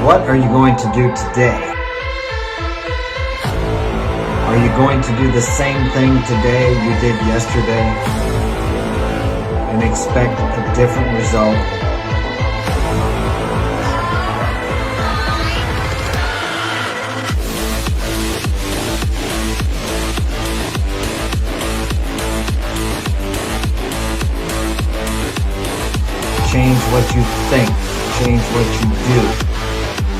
What are you going to do today? Are you going to do the same thing today you did yesterday and expect a different result? Change what you think, change what you do,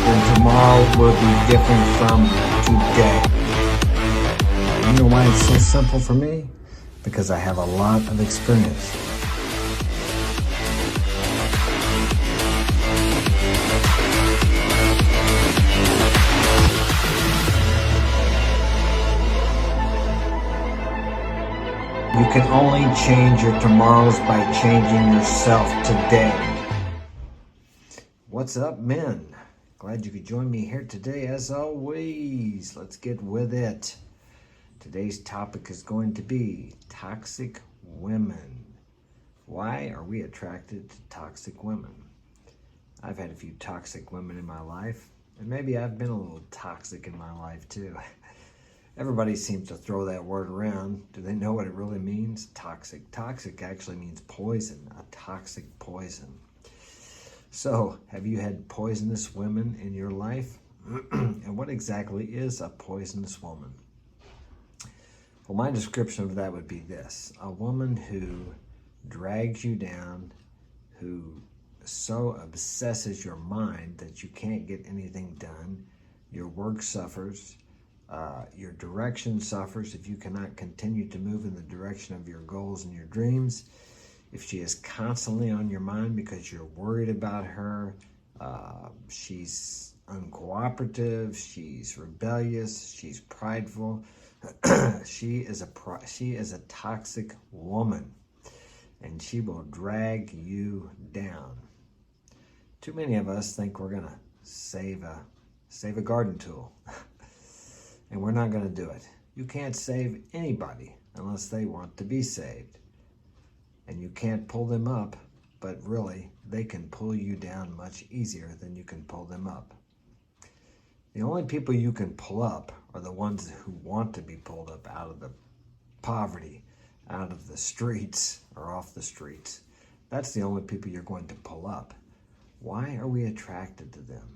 and tomorrow will be different from today. You know why it's so simple for me? Because I have a lot of experience. You can only change your tomorrows by changing yourself today. What's up, men? Glad you could join me here today as always. Let's get with it. Today's topic is going to be toxic women. Why are we attracted to toxic women? I've had a few toxic women in my life, and maybe I've been a little toxic in my life too. Everybody seems to throw that word around. Do they know what it really means? Toxic. Toxic actually means poison, a toxic poison. So, have you had poisonous women in your life? And what exactly is a poisonous woman? Well, my description of that would be this: a woman who drags you down, who so obsesses your mind that you can't get anything done, your work suffers, your direction suffers if you cannot continue to move in the direction of your goals and your dreams. If she is constantly on your mind because you're worried about her, she's uncooperative, she's rebellious, she's prideful. She is a toxic woman, and she will drag you down. Too many of us think we're gonna save a garden tool. And we're not going to do it. You can't save anybody unless they want to be saved. And you can't pull them up, but really, they can pull you down much easier than you can pull them up. The only people you can pull up are the ones who want to be pulled up out of the poverty, out of the streets, or off the streets. That's the only people you're going to pull up. Why are we attracted to them?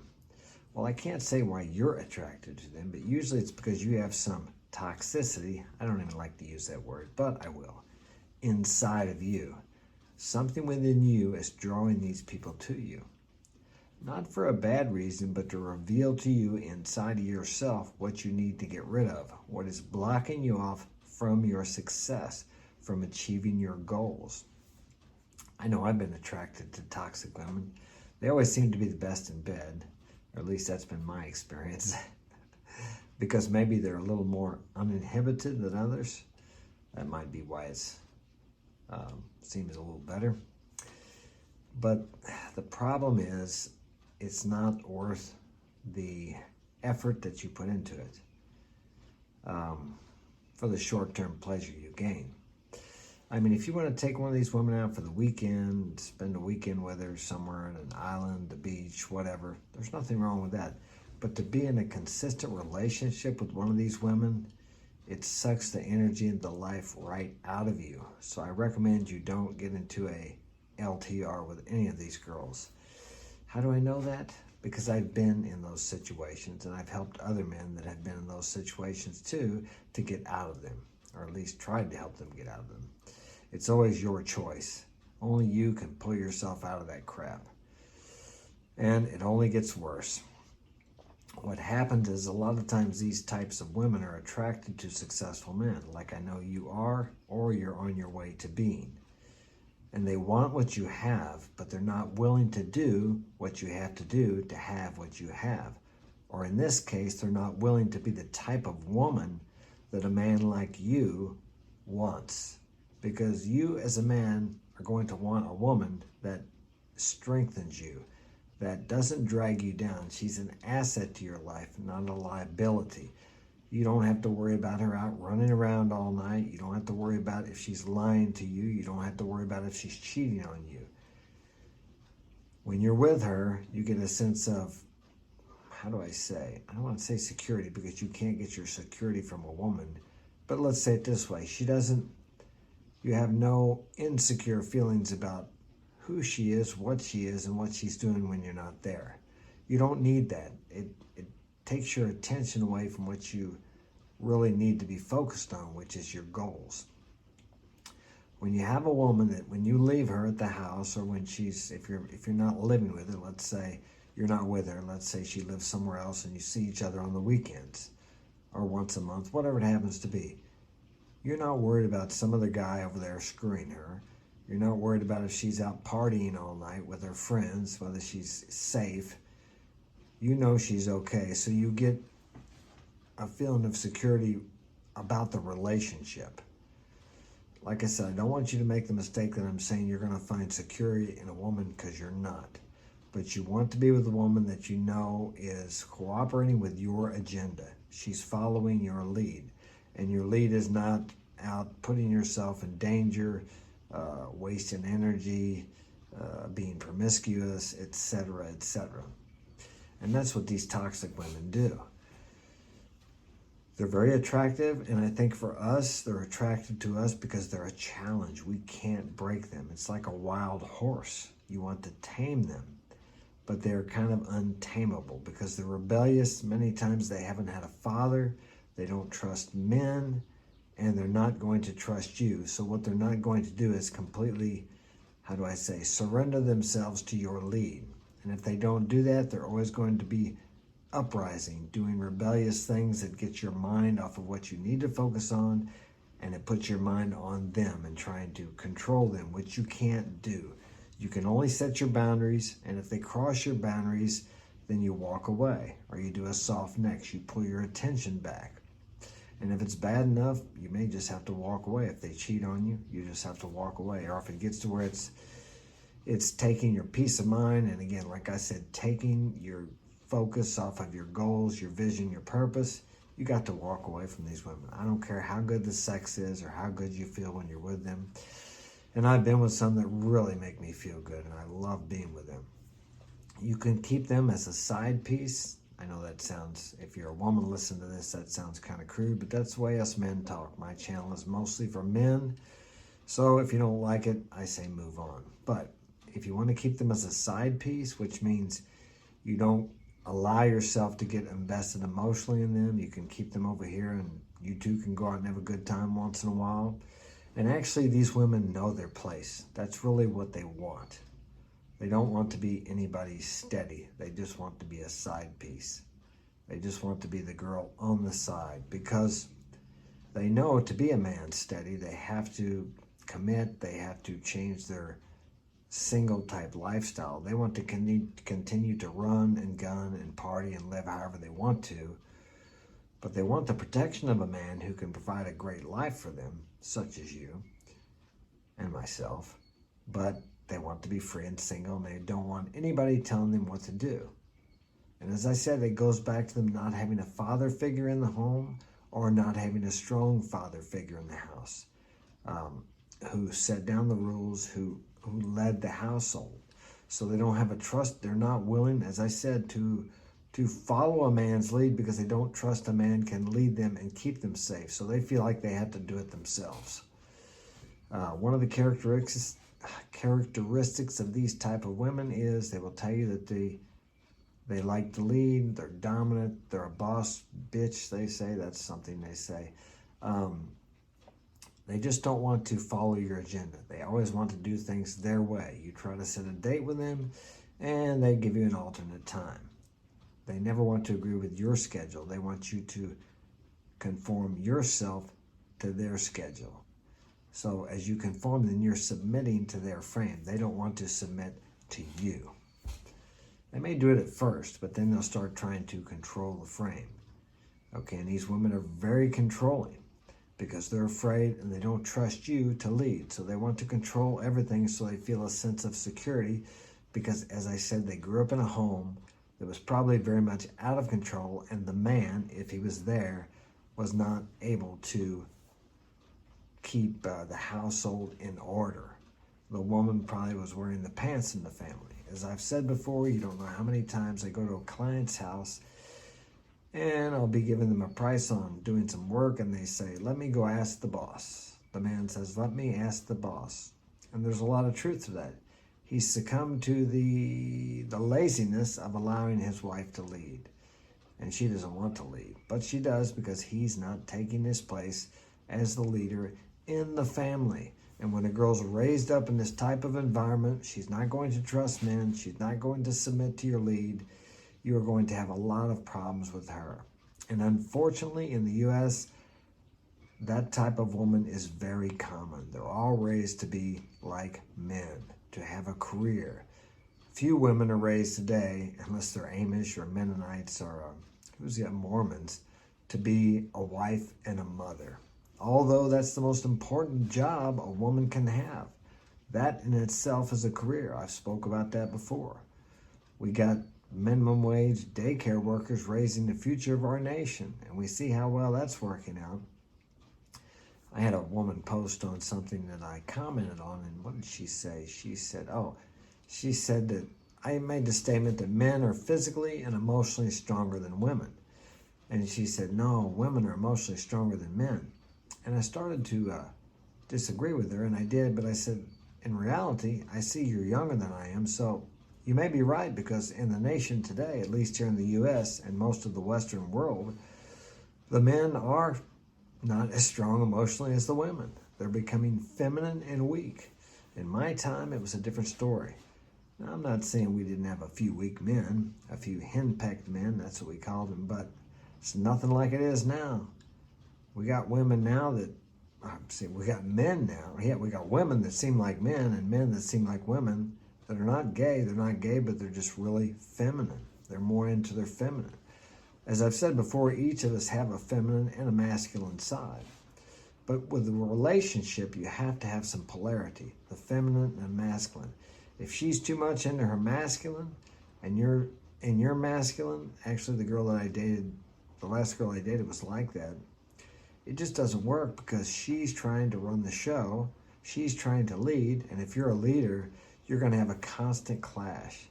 Well, I can't say why you're attracted to them, but usually it's because you have some toxicity. I don't even like to use that word, but I will. Inside of you. Something within you is drawing these people to you. Not for a bad reason, but to reveal to you inside of yourself what you need to get rid of, what is blocking you off from your success, from achieving your goals. I know I've been attracted to toxic women. They always seem to be the best in bed. Or at least that's been my experience. Because maybe they're a little more uninhibited than others. That might be why it seems a little better. But the problem is, it's not worth the effort that you put into it for the short-term pleasure you gain. I mean, if you want to take one of these women out for the weekend, spend a weekend with her somewhere on an island, the beach, whatever, there's nothing wrong with that. But to be in a consistent relationship with one of these women, it sucks the energy and the life right out of you. So I recommend you don't get into a LTR with any of these girls. How do I know that? Because I've been in those situations, and I've helped other men that have been in those situations too to get out of them, or at least tried to help them get out of them. It's always your choice. Only you can pull yourself out of that crap. And it only gets worse. What happens is a lot of times these types of women are attracted to successful men, like I know you are, or you're on your way to being. And they want what you have, but they're not willing to do what you have to do to have what you have. Or in this case, they're not willing to be the type of woman that a man like you wants. Because you as a man are going to want a woman that strengthens you, that doesn't drag you down. She's an asset to your life, not a liability. You don't have to worry about her out running around all night. You don't have to worry about if she's lying to you. You don't have to worry about if she's cheating on you. When you're with her, you get a sense of how do I say? I don't want to say security because you can't get your security from a woman. But let's say it this way. You have no insecure feelings about who she is, and what she's doing when you're not there. You don't need that. It takes your attention away from what you really need to be focused on, which is your goals. When you have a woman that when you leave her at the house, or when if you're not living with her, let's say you're not with her, let's say she lives somewhere else and you see each other on the weekends or once a month, whatever it happens to be, you're not worried about some other guy over there screwing her. You're not worried about if she's out partying all night with her friends, whether she's safe. You know she's okay, so you get a feeling of security about the relationship. Like I said, I don't want you to make the mistake that I'm saying you're going to find security in a woman, because you're not. But you want to be with a woman that you know is cooperating with your agenda. She's following your lead. And your lead is not out putting yourself in danger, wasting energy, being promiscuous, etc., etc. And that's what these toxic women do. They're very attractive, and I think for us, they're attracted to us because they're a challenge. We can't break them. It's like a wild horse. You want to tame them, but they're kind of untamable because they're rebellious. Many times they haven't had a father, they don't trust men, and they're not going to trust you. So what they're not going to do is completely, surrender themselves to your lead. And if they don't do that, they're always going to be uprising, doing rebellious things that get your mind off of what you need to focus on, and it puts your mind on them and trying to control them, which you can't do. You can only set your boundaries, and if they cross your boundaries, then you walk away, or you do a soft next. You pull your attention back. And if it's bad enough, you may just have to walk away. If they cheat on you, you just have to walk away. Or if it gets to where it's taking your peace of mind, and again, like I said, taking your focus off of your goals, your vision, your purpose, you got to walk away from these women. I don't care how good the sex is or how good you feel when you're with them. And I've been with some that really make me feel good, and I love being with them. You can keep them as a side piece. I know that sounds, if you're a woman listening to this, that sounds kind of crude, but that's the way us men talk. My channel is mostly for men. So if you don't like it, I say move on. But if you want to keep them as a side piece, which means you don't allow yourself to get invested emotionally in them, you can keep them over here and you two can go out and have a good time once in a while. And actually, these women know their place. That's really what they want. They don't want to be anybody steady. They just want to be a side piece. They just want to be the girl on the side, because they know to be a man steady, they have to commit, they have to change their single type lifestyle. They want to continue to run and gun and party and live however they want to, but they want the protection of a man who can provide a great life for them, such as you and myself, but they want to be free and single, and they don't want anybody telling them what to do. And as I said, it goes back to them not having a father figure in the home, or not having a strong father figure in the house, who set down the rules, who led the household. So they don't have a trust. They're not willing, as I said, to follow a man's lead, because they don't trust a man can lead them and keep them safe. So they feel like they have to do it themselves. One of the characteristics of these type of women is they will tell you that they like to lead, they're dominant, they're a boss bitch, they say. That's something they say. They just don't want to follow your agenda. They always want to do things their way. You try to set a date with them, and they give you an alternate time. They never want to agree with your schedule. They want you to conform yourself to their schedule. So as you conform, then you're submitting to their frame. They don't want to submit to you. They may do it at first, but then they'll start trying to control the frame. Okay, and these women are very controlling, because they're afraid and they don't trust you to lead. So they want to control everything, so they feel a sense of security, because, as I said, they grew up in a home that was probably very much out of control, and the man, if he was there, was not able to keep the household in order. The woman probably was wearing the pants in the family, As I've said before, you don't know how many times I go to a client's house and I'll be giving them a price on doing some work, and they say, let me go ask the boss. The man says, let me ask the boss. And there's a lot of truth to that. He's succumbed to the laziness of allowing his wife to lead. And she doesn't want to lead, but she does because he's not taking his place as the leader in the family. And when a girl's raised up in this type of environment, she's not going to trust men. She's not going to submit to your lead. You are going to have a lot of problems with her. And unfortunately, in the U.S., that type of woman is very common. They're all raised to be like men, to have a career. Few women are raised today, unless they're Amish or Mennonites or Mormons, to be a wife and a mother. Although that's the most important job a woman can have. That in itself is a career. I've spoke about that before. We got minimum wage daycare workers raising the future of our nation, and we see how well that's working out. I had a woman post on something that I commented on, and what did she say? She said that I made the statement that men are physically and emotionally stronger than women. And she said, no, women are emotionally stronger than men. And I started to disagree with her, and I did, but I said, in reality, I see you're younger than I am, so you may be right, because in the nation today, at least here in the U.S. and most of the Western world, the men are not as strong emotionally as the women. They're becoming feminine and weak. In my time, it was a different story. Now, I'm not saying we didn't have a few weak men, a few henpecked men, that's what we called them, but it's nothing like it is now. We got women now that, we got men now. Yeah, we got women that seem like men and men that seem like women that are not gay. They're not gay, but they're just really feminine. They're more into their feminine. As I've said before, each of us have a feminine and a masculine side. But with the relationship, you have to have some polarity, the feminine and masculine. If she's too much into her masculine and you're in your masculine, actually the last girl I dated was like that. It just doesn't work, because she's trying to run the show. She's trying to lead. And if you're a leader, you're going to have a constant clash.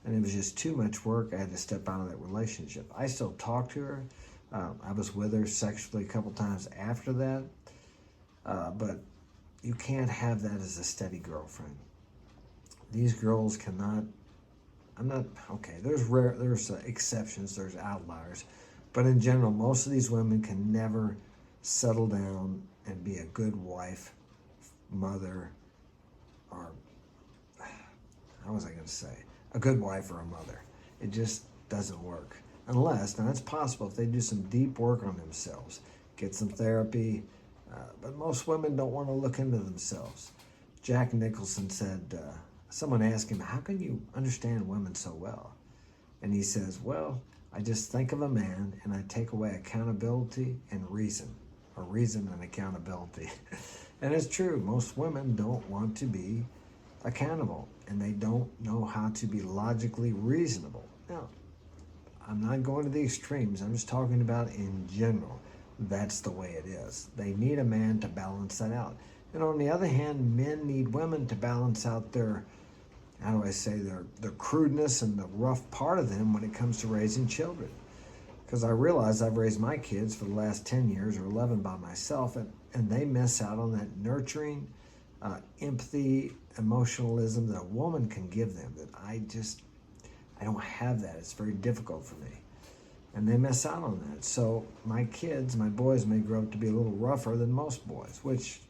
And it was just too much work. I had to step out of that relationship. I still talk to her. I was with her sexually a couple times after that. But you can't have that as a steady girlfriend. These girls cannot, there's exceptions, there's outliers. But in general, most of these women can never settle down and be a good wife, mother, or, how was I going to say? A good wife or a mother. It just doesn't work. Unless, now it's possible if they do some deep work on themselves, get some therapy, but most women don't want to look into themselves. Jack Nicholson said, someone asked him, how can you understand women so well? And he says, well, I just think of a man and I take away accountability and reason, or reason and accountability. And it's true, most women don't want to be accountable, and they don't know how to be logically reasonable. Now, I'm not going to the extremes, I'm just talking about in general. That's the way it is. They need a man to balance that out. And on the other hand, men need women to balance out their crudeness and the rough part of them when it comes to raising children. Because I realize I've raised my kids for the last 10 years or 11 by myself, and they miss out on that nurturing, empathy, emotionalism that a woman can give them, that I don't have that. It's very difficult for me. And they miss out on that. So my boys may grow up to be a little rougher than most boys, which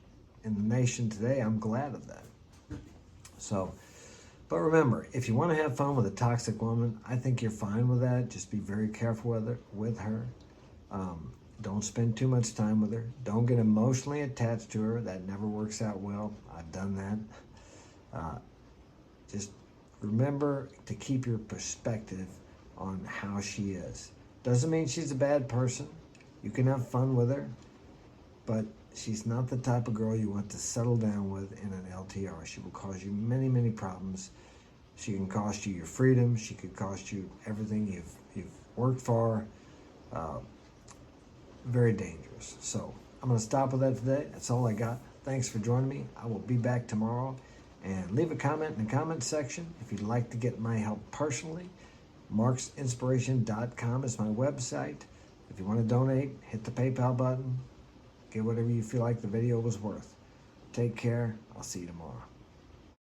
in the nation today, I'm glad of that. So, but remember, if you want to have fun with a toxic woman, I think you're fine with that. Just be very careful with her. Don't spend too much time with her. Don't get emotionally attached to her. That never works out well. I've done that. Just remember to keep your perspective on how she is. Doesn't mean she's a bad person. You can have fun with her, but she's not the type of girl you want to settle down with in an LTR. She will cause you many, many problems. She can cost you your freedom. She could cost you everything you've worked for. Very dangerous. So I'm going to stop with that today. That's all I got. Thanks for joining me. I will be back tomorrow. And leave a comment in the comment section if you'd like to get my help personally. marksinspiration.com is my website. If you want to donate, hit the PayPal button. Get whatever you feel like the video was worth. Take care. I'll see you tomorrow.